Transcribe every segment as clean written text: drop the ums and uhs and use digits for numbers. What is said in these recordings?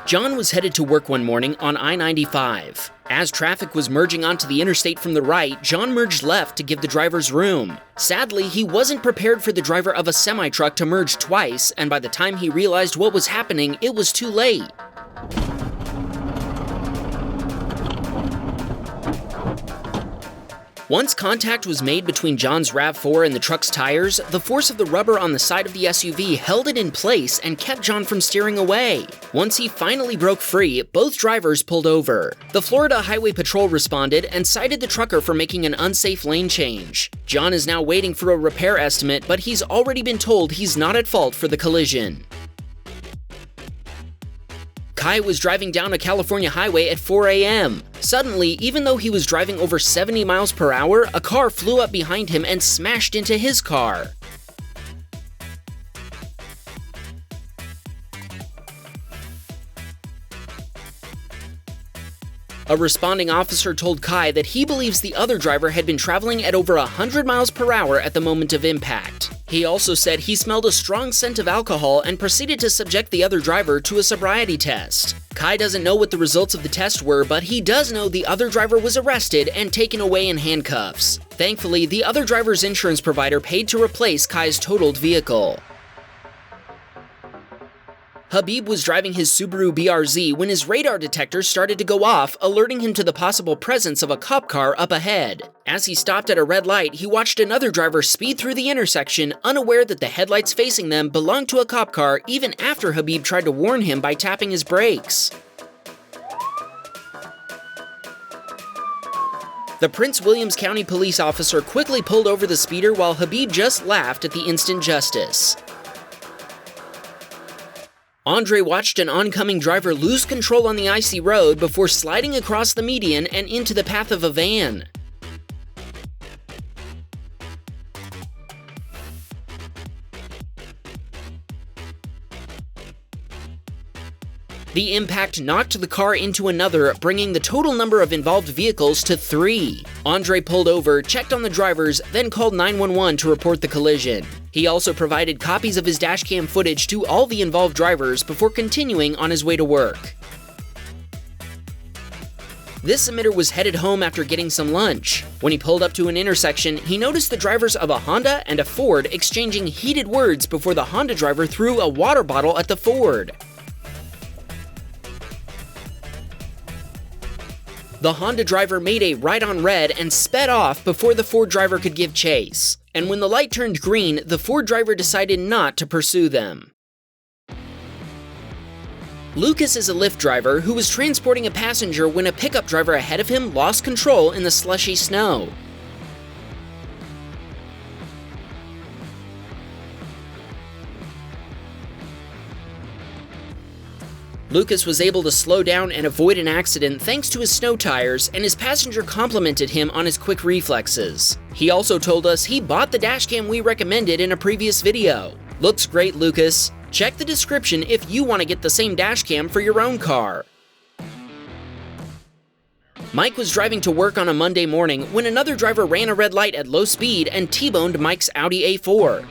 John was headed to work one morning on I-95. As traffic was merging onto the interstate from the right, John merged left to give the drivers room. Sadly, he wasn't prepared for the driver of a semi-truck to merge twice, and by the time he realized what was happening, it was too late. Once contact was made between John's RAV4 and the truck's tires, the force of the rubber on the side of the SUV held it in place and kept John from steering away. Once he finally broke free, both drivers pulled over. The Florida Highway Patrol responded and cited the trucker for making an unsafe lane change. John is now waiting for a repair estimate, but he's already been told he's not at fault for the collision. Kai was driving down a California highway at 4 a.m. Suddenly, even though he was driving over 70 miles per hour, a car flew up behind him and smashed into his car. A responding officer told Kai that he believes the other driver had been traveling at over 100 miles per hour at the moment of impact. He also said he smelled a strong scent of alcohol and proceeded to subject the other driver to a sobriety test. Kai doesn't know what the results of the test were, but he does know the other driver was arrested and taken away in handcuffs. Thankfully, the other driver's insurance provider paid to replace Kai's totaled vehicle. Habib was driving his Subaru BRZ when his radar detector started to go off, alerting him to the possible presence of a cop car up ahead. As he stopped at a red light, he watched another driver speed through the intersection, unaware that the headlights facing them belonged to a cop car even after Habib tried to warn him by tapping his brakes. The Prince Williams County police officer quickly pulled over the speeder while Habib just laughed at the instant justice. Andre watched an oncoming driver lose control on the icy road before sliding across the median and into the path of a van. The impact knocked the car into another, bringing the total number of involved vehicles to 3. Andre pulled over, checked on the drivers, then called 911 to report the collision. He also provided copies of his dashcam footage to all the involved drivers before continuing on his way to work. This submitter was headed home after getting some lunch. When he pulled up to an intersection, he noticed the drivers of a Honda and a Ford exchanging heated words before the Honda driver threw a water bottle at the Ford. The Honda driver made a right on red and sped off before the Ford driver could give chase. And when the light turned green, the Ford driver decided not to pursue them. Lucas is a Lyft driver who was transporting a passenger when a pickup driver ahead of him lost control in the slushy snow. Lucas was able to slow down and avoid an accident thanks to his snow tires, and his passenger complimented him on his quick reflexes. He also told us he bought the dashcam we recommended in a previous video. Looks great, Lucas. Check the description if you want to get the same dashcam for your own car. Mike was driving to work on a Monday morning when another driver ran a red light at low speed and T-boned Mike's Audi A4.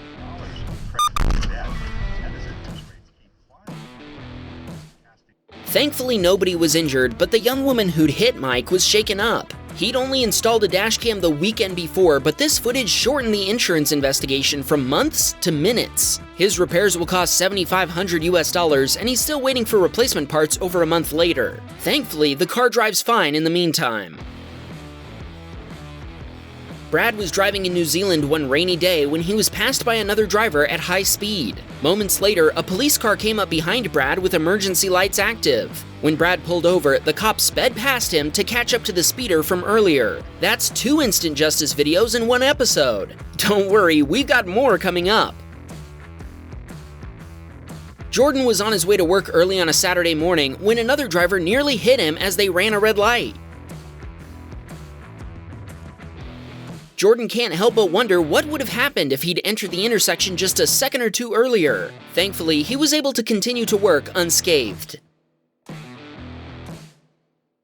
Thankfully, nobody was injured, but the young woman who'd hit Mike was shaken up. He'd only installed a dashcam the weekend before, but this footage shortened the insurance investigation from months to minutes. His repairs will cost $7,500 and he's still waiting for replacement parts over a month later. Thankfully, the car drives fine in the meantime. Brad was driving in New Zealand one rainy day when he was passed by another driver at high speed. Moments later, a police car came up behind Brad with emergency lights active. When Brad pulled over, the cop sped past him to catch up to the speeder from earlier. That's 2 instant justice videos in one episode. Don't worry, we've got more coming up. Jordan was on his way to work early on a Saturday morning when another driver nearly hit him as they ran a red light. Jordan can't help but wonder what would have happened if he'd entered the intersection just a second or two earlier. Thankfully, he was able to continue to work unscathed.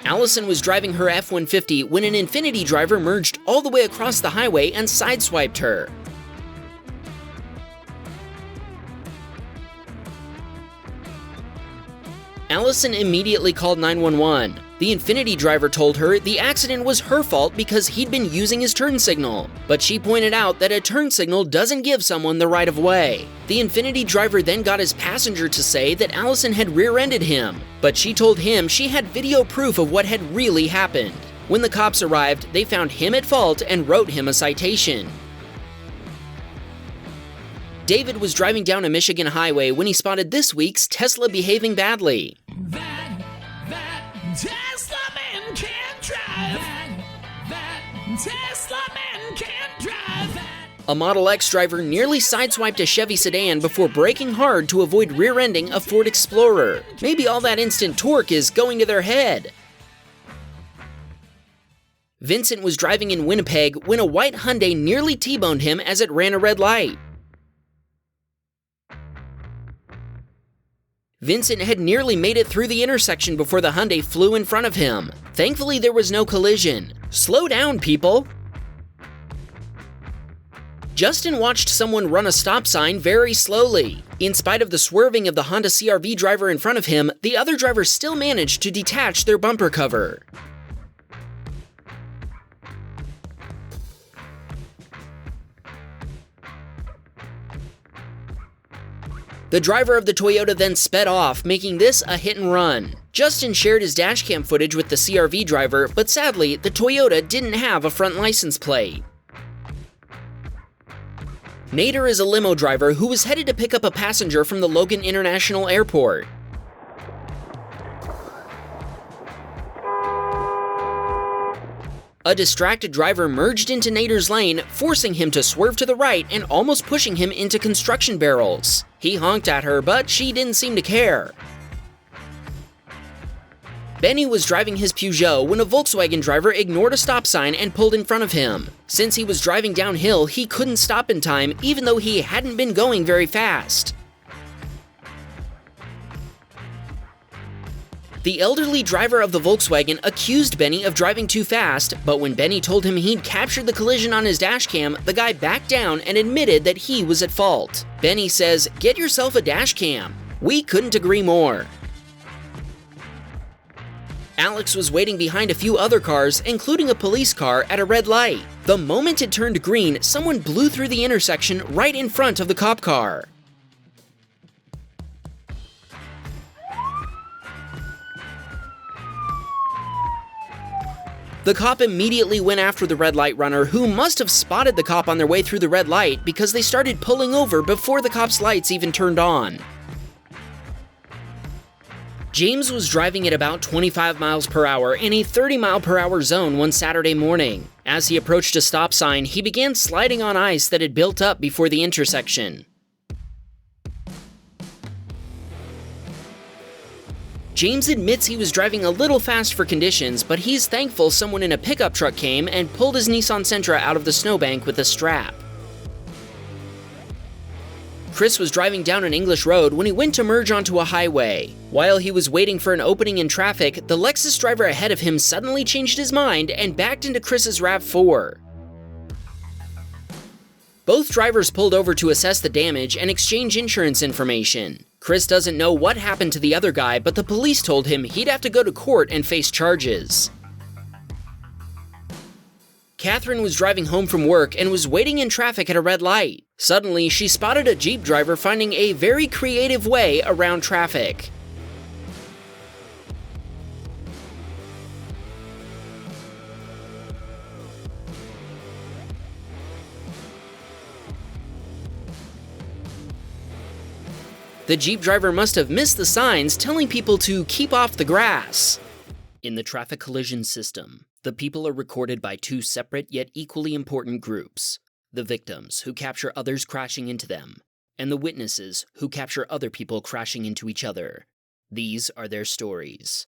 Allison was driving her F-150 when an Infiniti driver merged all the way across the highway and sideswiped her. Allison immediately called 911. The Infiniti driver told her the accident was her fault because he'd been using his turn signal, but she pointed out that a turn signal doesn't give someone the right of way. The Infiniti driver then got his passenger to say that Allison had rear-ended him, but she told him she had video proof of what had really happened. When the cops arrived, they found him at fault and wrote him a citation. David was driving down a Michigan highway when he spotted this week's Tesla behaving badly. That Tesla man can't drive. That Tesla man can't drive. A Model X driver nearly sideswiped a Chevy sedan before braking hard to avoid rear-ending a Ford Explorer. Maybe all that instant torque is going to their head. Vincent was driving in Winnipeg when a white Hyundai nearly T-boned him as it ran a red light. Vincent had nearly made it through the intersection before the Hyundai flew in front of him. Thankfully, there was no collision. Slow down, people! Justin watched someone run a stop sign very slowly. In spite of the swerving of the Honda CR-V driver in front of him, the other driver still managed to detach their bumper cover. The driver of the Toyota then sped off, making this a hit and run. Justin shared his dashcam footage with the CR-V driver, but sadly, the Toyota didn't have a front license plate. Nader is a limo driver who was headed to pick up a passenger from the Logan International Airport. A distracted driver merged into Nader's lane, forcing him to swerve to the right and almost pushing him into construction barrels. He honked at her, but she didn't seem to care. Benny was driving his Peugeot when a Volkswagen driver ignored a stop sign and pulled in front of him. Since he was driving downhill, he couldn't stop in time, even though he hadn't been going very fast. The elderly driver of the Volkswagen accused Benny of driving too fast, but when Benny told him he'd captured the collision on his dashcam, the guy backed down and admitted that he was at fault. Benny says, "Get yourself a dashcam." We couldn't agree more. Alex was waiting behind a few other cars, including a police car, at a red light. The moment it turned green, someone blew through the intersection right in front of the cop car. The cop immediately went after the red light runner, who must have spotted the cop on their way through the red light because they started pulling over before the cop's lights even turned on. James was driving at about 25 miles per hour in a 30-mile-per-hour zone one Saturday morning. As he approached a stop sign, he began sliding on ice that had built up before the intersection. James admits he was driving a little fast for conditions, but he's thankful someone in a pickup truck came and pulled his Nissan Sentra out of the snowbank with a strap. Chris was driving down an English road when he went to merge onto a highway. While he was waiting for an opening in traffic, the Lexus driver ahead of him suddenly changed his mind and backed into Chris's RAV4. Both drivers pulled over to assess the damage and exchange insurance information. Chris doesn't know what happened to the other guy, but the police told him he'd have to go to court and face charges. Catherine was driving home from work and was waiting in traffic at a red light. Suddenly, she spotted a Jeep driver finding a very creative way around traffic. The Jeep driver must have missed the signs telling people to keep off the grass. In the traffic collision system, the people are recorded by two separate yet equally important groups: the victims, who capture others crashing into them, and the witnesses, who capture other people crashing into each other. These are their stories.